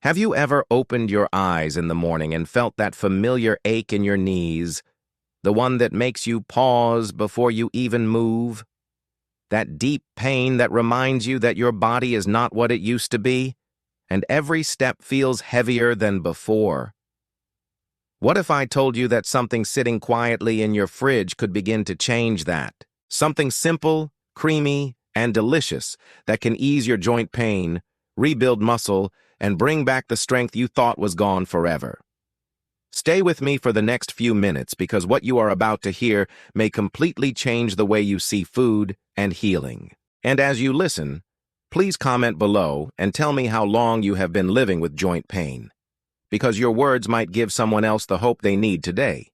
Have you ever opened your eyes in the morning and felt that familiar ache in your knees, the one that makes you pause before you even move? That deep pain that reminds you that your body is not what it used to be, and every step feels heavier than before? What if I told you that something sitting quietly in your fridge could begin to change that? Something simple, creamy, and delicious that can ease your joint pain, rebuild muscle, and bring back the strength you thought was gone forever. Stay with me for the next few minutes because what you are about to hear may completely change the way you see food and healing. And as you listen, please comment below and tell me how long you have been living with joint pain, because your words might give someone else the hope they need today.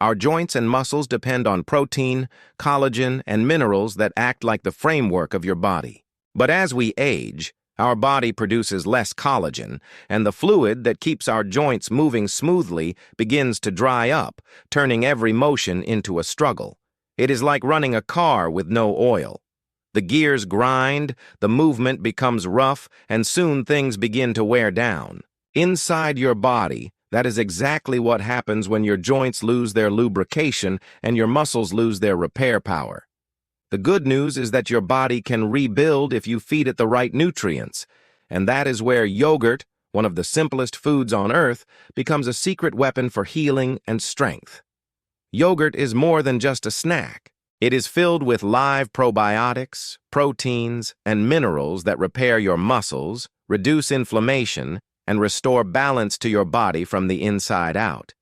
Our joints and muscles depend on protein, collagen, and minerals that act like the framework of your body. But as we age, our body produces less collagen, and the fluid that keeps our joints moving smoothly begins to dry up, turning every motion into a struggle. It is like running a car with no oil. The gears grind, the movement becomes rough, and soon things begin to wear down. Inside your body, that is exactly what happens when your joints lose their lubrication and your muscles lose their repair power. The good news is that your body can rebuild if you feed it the right nutrients, and that is where yogurt, one of the simplest foods on earth, becomes a secret weapon for healing and strength. Yogurt is more than just a snack. It is filled with live probiotics, proteins, and minerals that repair your muscles, reduce inflammation, and restore balance to your body from the inside out.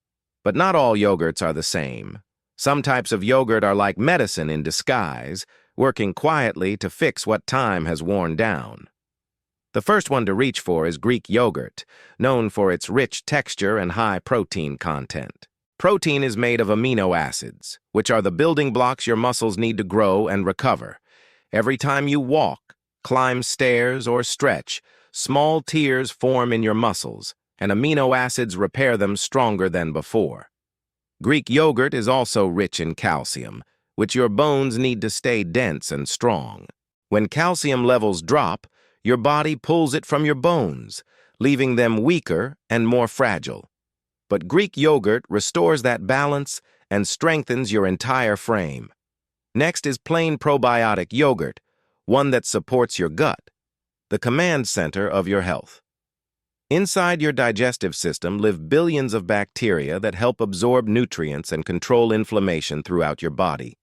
But not all yogurts are the same. Some types of yogurt are like medicine in disguise, working quietly to fix what time has worn down. The first one to reach for is Greek yogurt, known for its rich texture and high protein content. Protein is made of amino acids, which are the building blocks your muscles need to grow and recover. Every time you walk, climb stairs, or stretch, small tears form in your muscles, and amino acids repair them stronger than before. Greek yogurt is also rich in calcium, which your bones need to stay dense and strong. When calcium levels drop, your body pulls it from your bones, leaving them weaker and more fragile. But Greek yogurt restores that balance and strengthens your entire frame. Next is plain probiotic yogurt, one that supports your gut, the command center of your health. Inside your digestive system live billions of bacteria that help absorb nutrients and control inflammation throughout your body.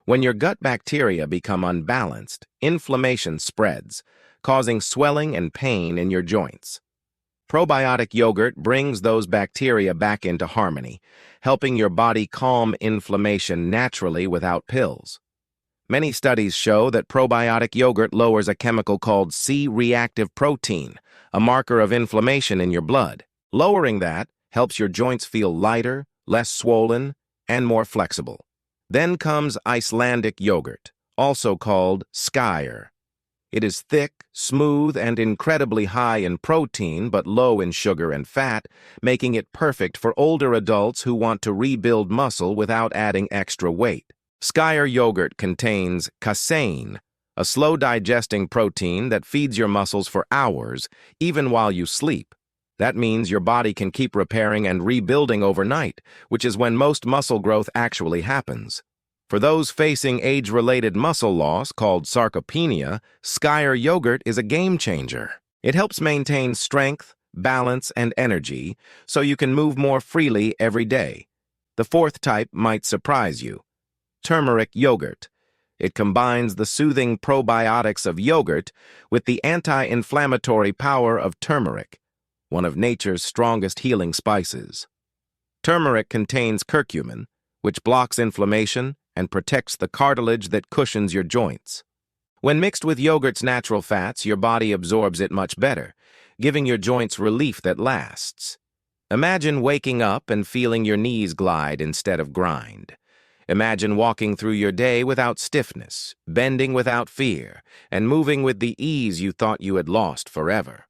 When your gut bacteria become unbalanced, inflammation spreads, causing swelling and pain in your joints. Probiotic yogurt brings those bacteria back into harmony, helping your body calm inflammation naturally without pills. Many studies show that probiotic yogurt lowers a chemical called C-reactive protein, a marker of inflammation in your blood. Lowering that helps your joints feel lighter, less swollen, and more flexible. Then comes Icelandic yogurt, also called Skyr. It is thick, smooth, and incredibly high in protein but low in sugar and fat, making it perfect for older adults who want to rebuild muscle without adding extra weight. Skyr yogurt contains casein, a slow-digesting protein that feeds your muscles for hours, even while you sleep. That means your body can keep repairing and rebuilding overnight, which is when most muscle growth actually happens. For those facing age-related muscle loss, called sarcopenia, Skyr yogurt is a game-changer. It helps maintain strength, balance, and energy, so you can move more freely every day. The fourth type might surprise you. Turmeric yogurt. It combines the soothing probiotics of yogurt with the anti-inflammatory power of turmeric, one of nature's strongest healing spices. Turmeric contains curcumin, which blocks inflammation and protects the cartilage that cushions your joints. When mixed with yogurt's natural fats, your body absorbs it much better, giving your joints relief that lasts. Imagine waking up and feeling your knees glide instead of grind. Imagine walking through your day without stiffness, bending without fear, and moving with the ease you thought you had lost forever.